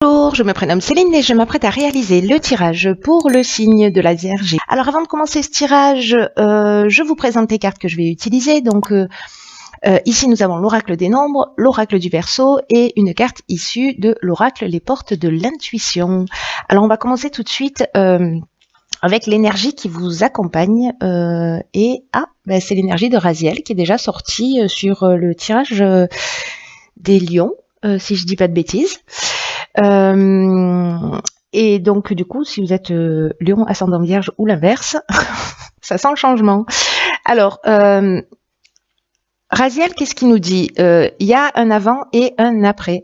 Bonjour, je me prénomme Céline et je m'apprête à réaliser le tirage pour le signe de la Vierge. Alors avant de commencer ce tirage, je vous présente les cartes que je vais utiliser. Donc ici nous avons l'oracle des nombres, l'oracle du Verseau et une carte issue de l'oracle les portes de l'intuition. Alors on va commencer tout de suite avec l'énergie qui vous accompagne c'est l'énergie de Raziel qui est déjà sortie sur le tirage des lions, si je dis pas de bêtises. Et donc du coup, si vous êtes lion, ascendant vierge ou l'inverse, ça sent le changement. Alors, Raziel, qu'est-ce qu'il nous dit? Il y a un avant et un après.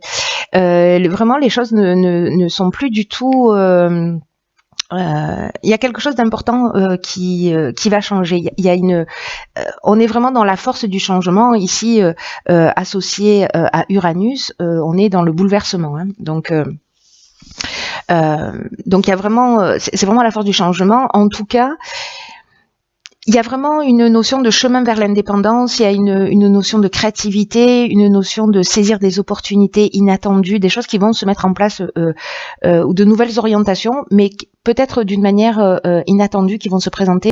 Vraiment, les choses ne sont plus du tout... il y a quelque chose d'important qui va changer. Il y a on est vraiment dans la force du changement ici, associé à Uranus. On est dans le bouleversement. Hein. Donc il y a vraiment, c'est vraiment la force du changement. En tout cas, il y a vraiment une notion de chemin vers l'indépendance, il y a une notion de créativité, une notion de saisir des opportunités inattendues, des choses qui vont se mettre en place ou de nouvelles orientations, mais peut-être d'une manière inattendue qui vont se présenter.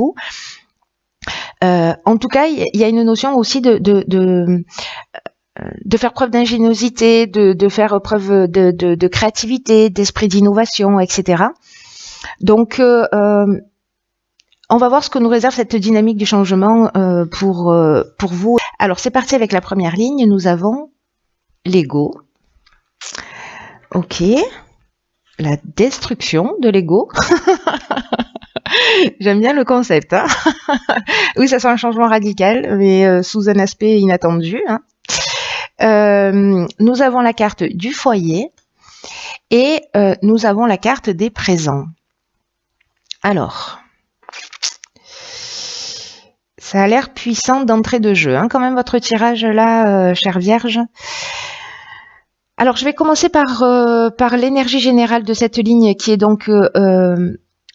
En tout cas, il y a une notion aussi de faire preuve d'ingéniosité, de faire preuve de créativité, d'esprit d'innovation, etc. Donc, on va voir ce que nous réserve cette dynamique du changement pour vous. Alors, c'est parti avec la première ligne. Nous avons l'ego. Ok. La destruction de l'ego. J'aime bien le concept. Hein. Oui, ça sent un changement radical, mais sous un aspect inattendu. Hein. Nous avons la carte du foyer et nous avons la carte des présents. Alors, ça a l'air puissant d'entrée de jeu, hein, quand même votre tirage là, chère Vierge. Alors, je vais commencer par l'énergie générale de cette ligne qui est donc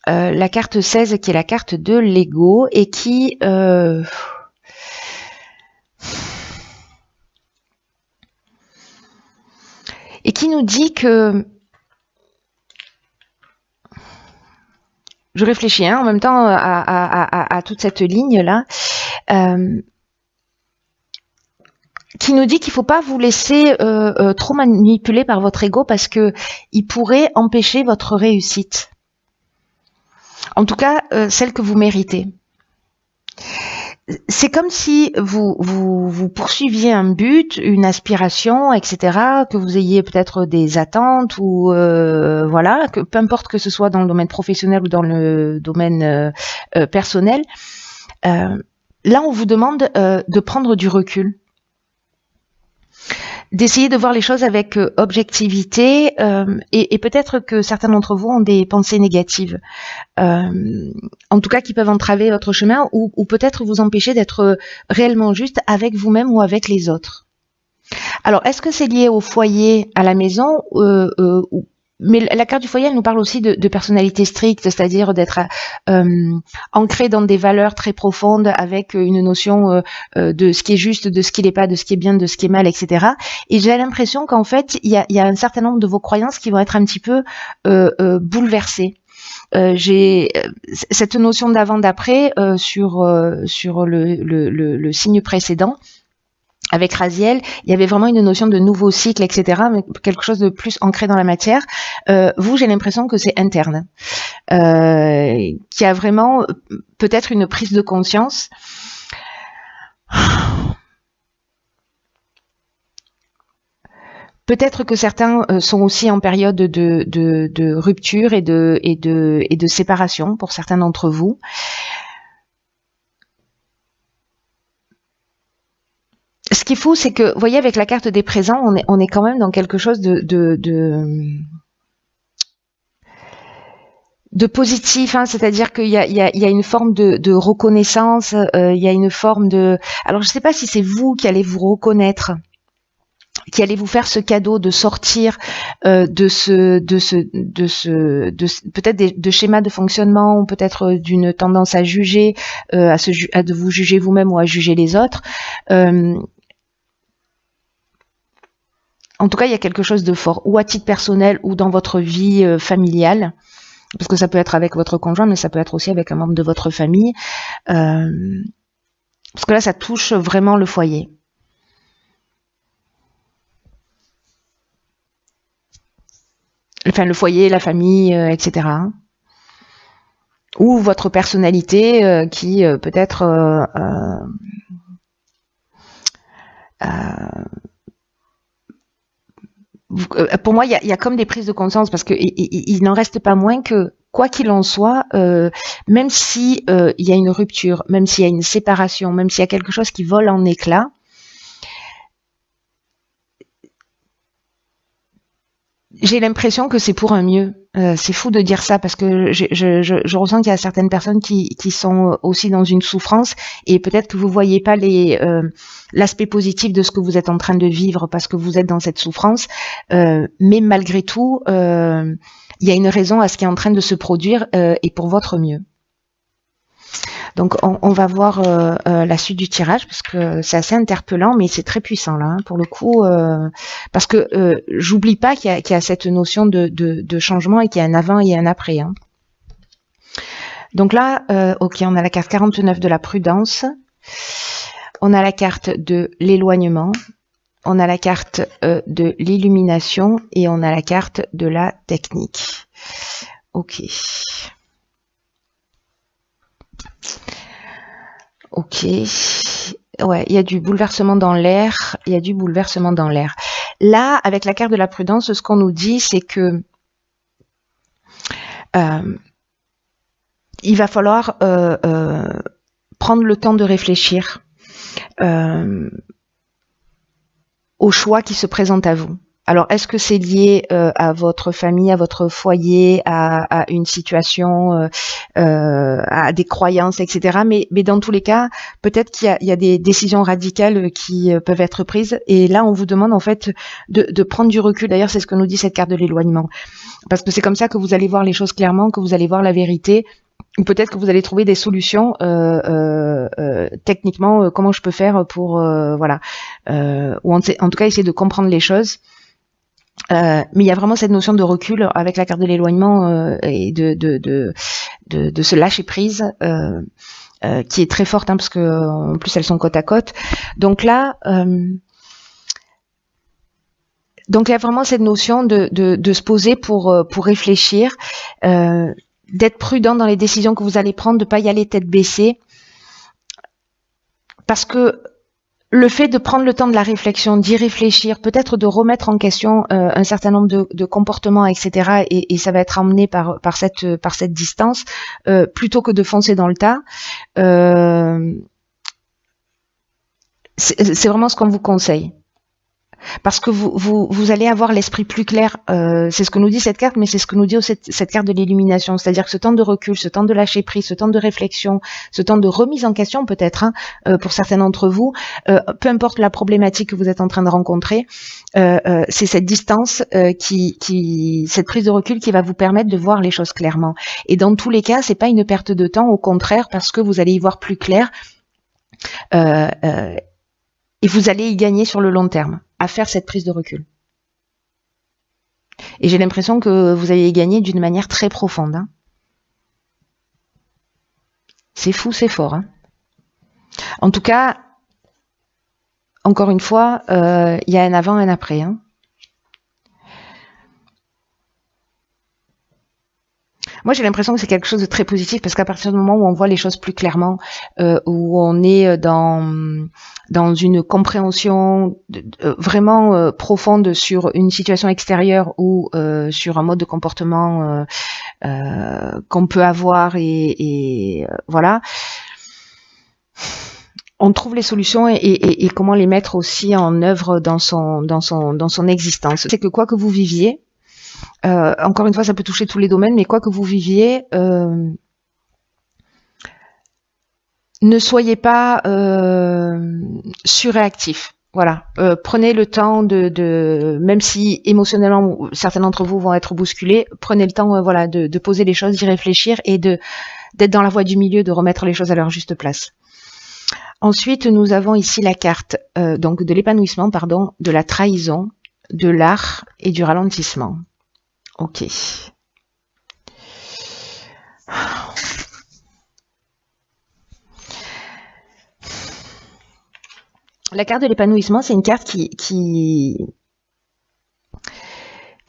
la carte 16, qui est la carte de l'ego et qui... et qui nous dit que... Je réfléchis en même temps à toute cette ligne-là, qui nous dit qu'il ne faut pas vous laisser trop manipuler par votre ego parce que il pourrait empêcher votre réussite. En tout cas, celle que vous méritez. C'est comme si vous poursuiviez un but, une aspiration, etc., que vous ayez peut-être des attentes ou voilà, que peu importe que ce soit dans le domaine professionnel ou dans le domaine personnel. Là, on vous demande de prendre du recul, d'essayer de voir les choses avec objectivité et peut-être que certains d'entre vous ont des pensées négatives, en tout cas qui peuvent entraver votre chemin ou peut-être vous empêcher d'être réellement juste avec vous-même ou avec les autres. Alors, est-ce que c'est lié au foyer, à la maison mais la carte du foyer, elle nous parle aussi de personnalité stricte, c'est-à-dire d'être ancré dans des valeurs très profondes avec une notion de ce qui est juste, de ce qui n'est pas, de ce qui est bien, de ce qui est mal, etc. Et j'ai l'impression qu'en fait, il y a un certain nombre de vos croyances qui vont être un petit peu bouleversées. J'ai cette notion d'avant-d'après sur le signe précédent. Avec Raziel, il y avait vraiment une notion de nouveau cycle, etc., mais quelque chose de plus ancré dans la matière. Vous, j'ai l'impression que c'est interne, qu'il y a vraiment peut-être une prise de conscience. Peut-être que certains sont aussi en période de rupture et de séparation pour certains d'entre vous. Ce qui est fou, c'est que, vous voyez, avec la carte des présents, on est quand même dans quelque chose de positif, hein, c'est-à-dire qu'il y a une forme de reconnaissance, il y a une forme de... Alors, je ne sais pas si c'est vous qui allez vous reconnaître, qui allez vous faire ce cadeau de sortir peut-être de schémas de fonctionnement ou peut-être d'une tendance à juger, à de vous juger vous-même ou à juger les autres. En tout cas, il y a quelque chose de fort, ou à titre personnel, ou dans votre vie familiale, parce que ça peut être avec votre conjoint, mais ça peut être aussi avec un membre de votre famille, parce que là, ça touche vraiment le foyer. Enfin, le foyer, la famille, etc. Ou votre personnalité qui peut-être pour moi, il y a comme des prises de conscience parce que il n'en reste pas moins que quoi qu'il en soit, même si il y a une rupture, même s'il y a une séparation, même s'il y a quelque chose qui vole en éclats, j'ai l'impression que c'est pour un mieux. C'est fou de dire ça parce que je ressens qu'il y a certaines personnes qui sont aussi dans une souffrance et peut-être que vous voyez pas l'aspect positif de ce que vous êtes en train de vivre parce que vous êtes dans cette souffrance. Mais malgré tout, il y a une raison à ce qui est en train de se produire et pour votre mieux. Donc on va voir la suite du tirage parce que c'est assez interpellant, mais c'est très puissant là pour le coup, parce que j'oublie pas qu'il y a cette notion de changement et qu'il y a un avant et un après. Hein. Donc là, ok, on a la carte 49 de la prudence, on a la carte de l'éloignement, on a la carte de l'illumination et on a la carte de la technique. Ok. Ok, ouais, il y a du bouleversement dans l'air, il y a du bouleversement dans l'air. Là, avec la carte de la prudence, ce qu'on nous dit, c'est que il va falloir prendre le temps de réfléchir aux choix qui se présentent à vous. Alors, est-ce que c'est lié à votre famille, à votre foyer, à une situation, à des croyances, etc. Mais dans tous les cas, peut-être qu'il y a des décisions radicales qui peuvent être prises. Et là, on vous demande en fait de prendre du recul. D'ailleurs, c'est ce que nous dit cette carte de l'éloignement. Parce que c'est comme ça que vous allez voir les choses clairement, que vous allez voir la vérité. Ou peut-être que vous allez trouver des solutions techniquement, comment je peux faire pour, voilà. Ou en tout cas, essayer de comprendre les choses. Mais il y a vraiment cette notion de recul avec la carte de l'éloignement et de se lâcher prise qui est très forte hein, parce que en plus elles sont côte à côte. Donc là, donc il y a vraiment cette notion de se poser pour réfléchir, d'être prudent dans les décisions que vous allez prendre, de pas y aller tête baissée, parce que le fait de prendre le temps de la réflexion, d'y réfléchir, peut-être de remettre en question un certain nombre de comportements, etc. Et ça va être amené par cette distance, plutôt que de foncer dans le tas. C'est vraiment ce qu'on vous conseille. Parce que vous allez avoir l'esprit plus clair, c'est ce que nous dit cette carte, mais c'est ce que nous dit aussi cette carte de l'illumination, c'est-à-dire que ce temps de recul, ce temps de lâcher prise, ce temps de réflexion, ce temps de remise en question peut-être, hein, pour certains d'entre vous, peu importe la problématique que vous êtes en train de rencontrer, c'est cette distance, cette prise de recul qui va vous permettre de voir les choses clairement. Et dans tous les cas, c'est pas une perte de temps, au contraire, parce que vous allez y voir plus clair, et vous allez y gagner sur le long terme à faire cette prise de recul. Et j'ai l'impression que vous allez y gagner d'une manière très profonde. Hein. C'est fou, c'est fort. Hein. En tout cas, encore une fois, il y a un avant et un après. Hein. Moi, j'ai l'impression que c'est quelque chose de très positif parce qu'à partir du moment où on voit les choses plus clairement, où on est dans une compréhension vraiment profonde sur une situation extérieure ou sur un mode de comportement qu'on peut avoir et voilà, on trouve les solutions et comment les mettre aussi en œuvre dans son existence. C'est que quoi que vous viviez, encore une fois, ça peut toucher tous les domaines, mais quoi que vous viviez, ne soyez pas surréactif. Voilà, prenez le temps même si émotionnellement certains d'entre vous vont être bousculés, prenez le temps, voilà, de poser les choses, d'y réfléchir et d'être dans la voie du milieu, de remettre les choses à leur juste place. Ensuite, nous avons ici la carte donc de l'épanouissement, pardon, de la trahison, de l'art et du ralentissement. Ok. La carte de l'épanouissement, c'est une carte qui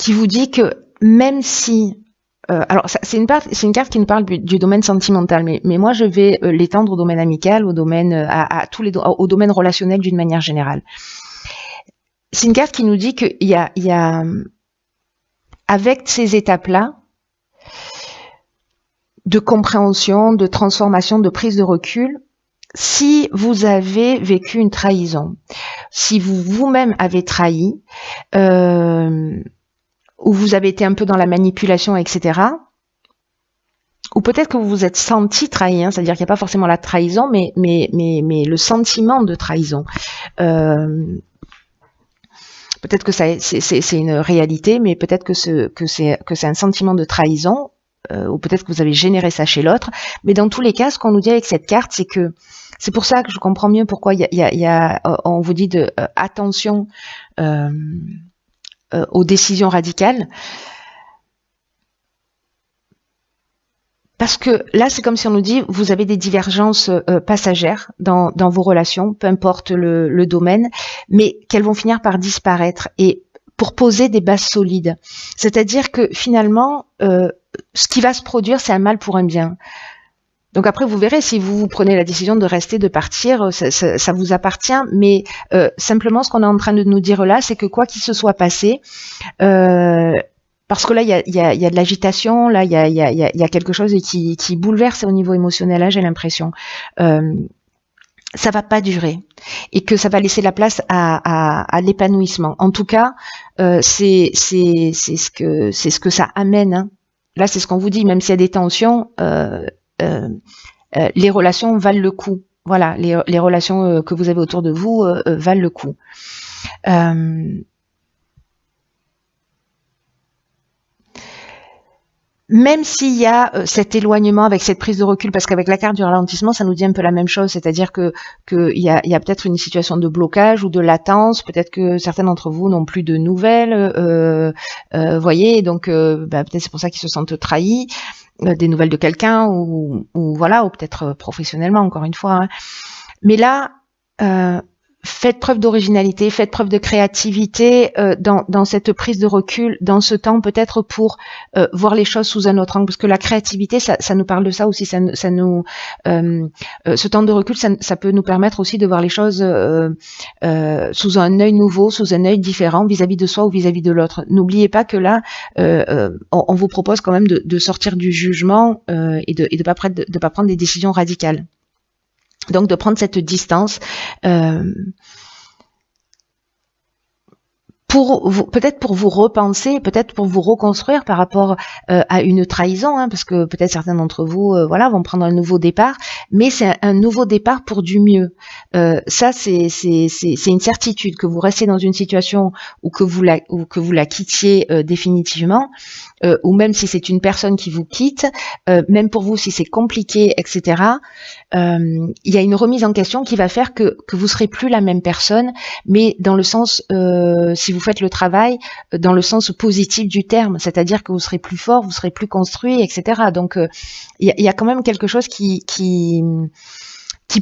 vous dit que même si alors c'est une carte qui nous parle du domaine sentimental, mais moi je vais l'étendre au domaine amical, au domaine à tous les au domaine relationnel d'une manière générale. C'est une carte qui nous dit qu'il y a avec ces étapes-là de compréhension, de transformation, de prise de recul, si vous avez vécu une trahison, si vous vous-même avez trahi, ou vous avez été un peu dans la manipulation, etc., ou peut-être que vous vous êtes senti trahi, hein, c'est-à-dire qu'il n'y a pas forcément la trahison, mais le sentiment de trahison. Peut-être que c'est une réalité, mais peut-être que c'est un sentiment de trahison, ou peut-être que vous avez généré ça chez l'autre. Mais dans tous les cas, ce qu'on nous dit avec cette carte, c'est que c'est pour ça que je comprends mieux pourquoi on vous dit de attention aux décisions radicales. Parce que là, c'est comme si on nous dit, vous avez des divergences passagères dans vos relations, peu importe le domaine, mais qu'elles vont finir par disparaître et pour poser des bases solides. C'est-à-dire que finalement, ce qui va se produire, c'est un mal pour un bien. Donc après, vous verrez, si vous prenez la décision de rester, de partir, ça vous appartient. Mais simplement, ce qu'on est en train de nous dire là, c'est que quoi qu'il se soit passé, parce que là, il y a de l'agitation, là, il y a quelque chose qui bouleverse au niveau émotionnel, là, j'ai l'impression. Ça va pas durer et que ça va laisser la place à l'épanouissement. En tout cas, c'est ce que ça amène. Hein. Là, c'est ce qu'on vous dit, même s'il y a des tensions, les relations valent le coup. Voilà, les relations que vous avez autour de vous valent le coup. Même s'il y a cet éloignement avec cette prise de recul, parce qu'avec la carte du ralentissement, ça nous dit un peu la même chose, c'est-à-dire que il y a peut-être une situation de blocage ou de latence, peut-être que certains d'entre vous n'ont plus de nouvelles, voyez, donc peut-être c'est pour ça qu'ils se sentent trahis, des nouvelles de quelqu'un ou voilà, ou peut-être professionnellement encore une fois. Hein. Mais là, faites preuve d'originalité, faites preuve de créativité dans cette prise de recul, dans ce temps peut-être pour voir les choses sous un autre angle, parce que la créativité, ça nous parle de ça aussi, ça nous ce temps de recul, ça peut nous permettre aussi de voir les choses sous un œil nouveau, sous un œil différent vis-à-vis de soi ou vis-à-vis de l'autre. N'oubliez pas que là, on vous propose quand même de sortir du jugement et de pas prendre des décisions radicales. Donc de prendre cette distance peut-être pour vous repenser, peut-être pour vous reconstruire par rapport à une trahison, hein, parce que peut-être certains d'entre vous vont prendre un nouveau départ, mais c'est un nouveau départ pour du mieux. Ça c'est une certitude que vous restez dans une situation ou que vous la quittiez définitivement. Ou même si c'est une personne qui vous quitte, même pour vous si c'est compliqué, etc. Il y a une remise en question qui va faire que vous serez plus la même personne, mais dans le sens, si vous faites le travail, dans le sens positif du terme, c'est-à-dire que vous serez plus fort, vous serez plus construit, etc. Donc il y a quand même quelque chose qui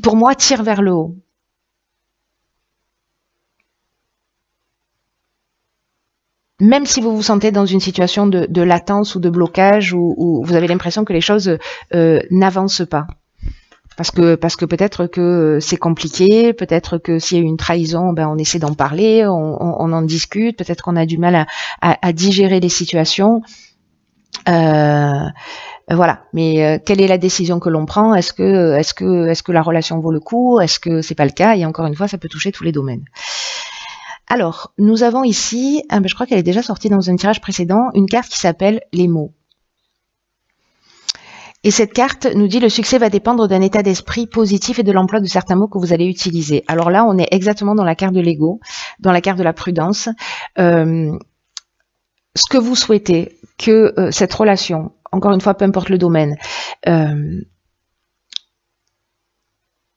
pour moi tire vers le haut. Même si vous vous sentez dans une situation de latence ou de blocage où vous avez l'impression que les choses n'avancent pas. Parce que peut-être que c'est compliqué, peut-être que s'il y a eu une trahison, on essaie d'en parler, on en discute, peut-être qu'on a du mal à digérer les situations. Voilà. Mais quelle est la décision que l'on prend ? Est-ce que la relation vaut le coup ? Est-ce que c'est pas le cas ? Et encore une fois, ça peut toucher tous les domaines. Alors, nous avons ici, je crois qu'elle est déjà sortie dans un tirage précédent, une carte qui s'appelle les mots. Et cette carte nous dit le succès va dépendre d'un état d'esprit positif et de l'emploi de certains mots que vous allez utiliser. Alors là, on est exactement dans la carte de l'ego, dans la carte de la prudence. Ce que vous souhaitez, que cette relation, encore une fois, peu importe le domaine,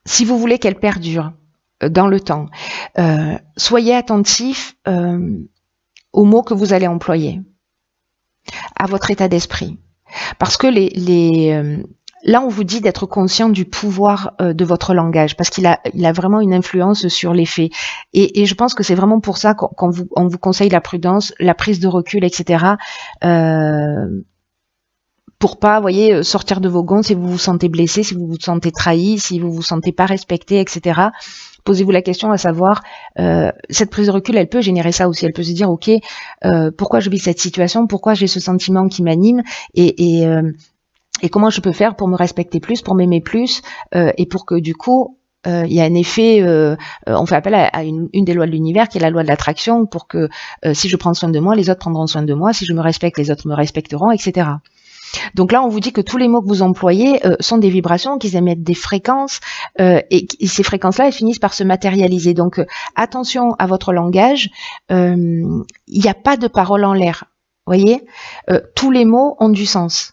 si vous voulez qu'elle perdure, dans le temps. Soyez attentif aux mots que vous allez employer, à votre état d'esprit. Parce que là, on vous dit d'être conscient du pouvoir de votre langage, parce qu'il a vraiment une influence sur les faits. Et je pense que c'est vraiment pour ça qu'on vous conseille la prudence, la prise de recul, etc. Pour pas, vous voyez, sortir de vos gonds si vous vous sentez blessé, si vous vous sentez trahi, si vous vous sentez pas respecté, etc. Posez-vous la question à savoir, cette prise de recul, elle peut générer ça aussi. Elle peut se dire, ok, pourquoi je vis cette situation, pourquoi j'ai ce sentiment qui m'anime, et comment je peux faire pour me respecter plus, pour m'aimer plus, et pour que du coup, il y a un effet, on fait appel à une des lois de l'univers qui est la loi de l'attraction, pour que si je prends soin de moi, les autres prendront soin de moi, si je me respecte, les autres me respecteront, etc. Donc là, on vous dit que tous les mots que vous employez sont des vibrations, qu'ils émettent des fréquences, et ces fréquences-là, elles finissent par se matérialiser. Donc attention à votre langage, il n'y a pas de parole en l'air. Voyez, tous les mots ont du sens.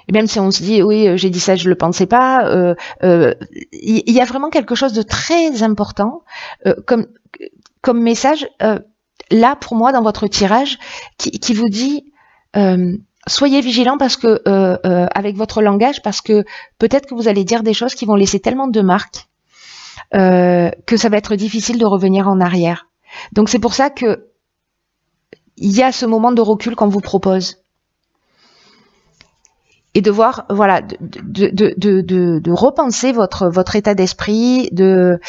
Et même si on se dit, oui, j'ai dit ça, je le pensais pas, il y a vraiment quelque chose de très important comme message, là, pour moi, dans votre tirage, qui vous dit... soyez vigilants parce que avec votre langage, parce que peut-être que vous allez dire des choses qui vont laisser tellement de marques que ça va être difficile de revenir en arrière. Donc c'est pour ça que il y a ce moment de recul qu'on vous propose et de voir, voilà, de repenser votre état d'esprit, de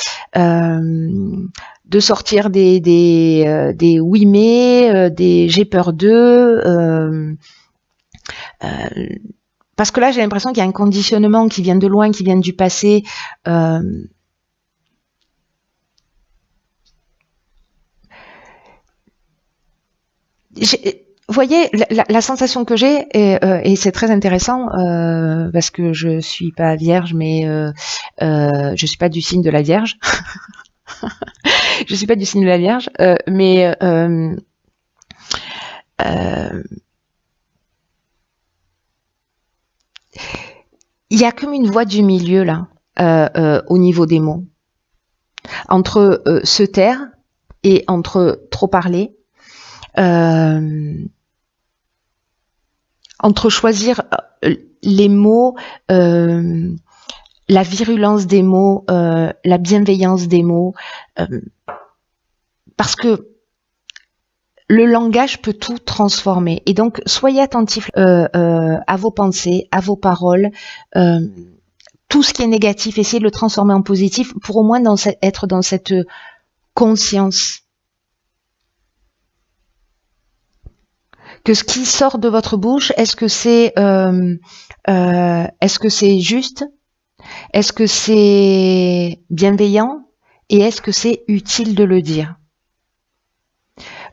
sortir des oui mais, des j'ai peur d'eux. Parce que là, j'ai l'impression qu'il y a un conditionnement qui vient de loin, qui vient du passé. Vous voyez, la sensation que j'ai, et c'est très intéressant, parce que je suis pas vierge, mais je suis pas du signe de la Vierge. Je suis pas du signe de la Vierge, mais il y a comme une voie du milieu là, au niveau des mots, entre se taire et entre trop parler, entre choisir les mots, la virulence des mots, la bienveillance des mots, parce que le langage peut tout transformer. Et donc, soyez attentifs à vos pensées, à vos paroles. Tout ce qui est négatif, essayez de le transformer en positif pour au moins être dans cette conscience. Que ce qui sort de votre bouche, est-ce que c'est juste? Est-ce que c'est bienveillant? Et est-ce que c'est utile de le dire?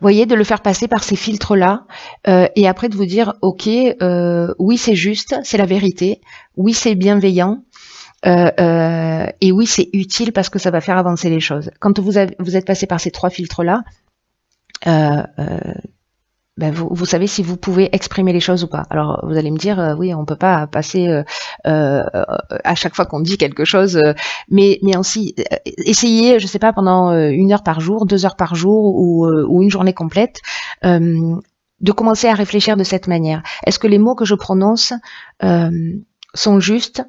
Voyez, de le faire passer par ces filtres-là, et après de vous dire, ok, oui c'est juste, c'est la vérité, oui c'est bienveillant, et oui c'est utile parce que ça va faire avancer les choses. Quand vous êtes passé par ces trois filtres-là, vous savez si vous pouvez exprimer les choses ou pas. Alors vous allez me dire, oui, on peut pas passer à chaque fois qu'on dit quelque chose, mais aussi essayez, je sais pas, pendant 1 heure par jour, 2 heures par jour ou une journée complète, de commencer à réfléchir de cette manière. Est-ce que les mots que je prononce sont justes?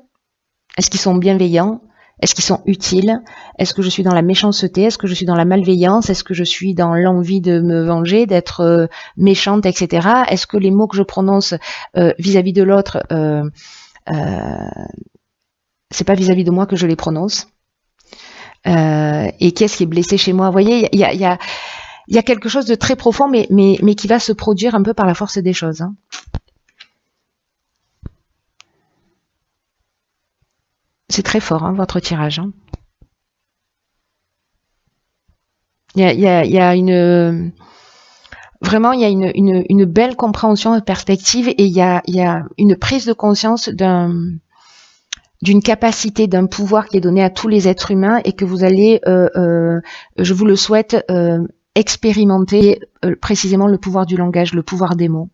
Est-ce qu'ils sont bienveillants? Est-ce qu'ils sont utiles? Est-ce que je suis dans la méchanceté? Est-ce que je suis dans la malveillance? Est-ce que je suis dans l'envie de me venger, d'être méchante, etc.? Est-ce que les mots que je prononce vis-à-vis de l'autre, c'est pas vis-à-vis de moi que je les prononce? Et qu'est-ce qui est blessé chez moi? Vous voyez, il y a quelque chose de très profond, mais qui va se produire un peu par la force des choses. Hein. C'est très fort, hein, votre tirage. Hein. Il y a vraiment, il y a une belle compréhension et perspective, et il y a une prise de conscience d'une capacité, d'un pouvoir qui est donné à tous les êtres humains, et que vous allez, je vous le souhaite, expérimenter précisément le pouvoir du langage, le pouvoir des mots.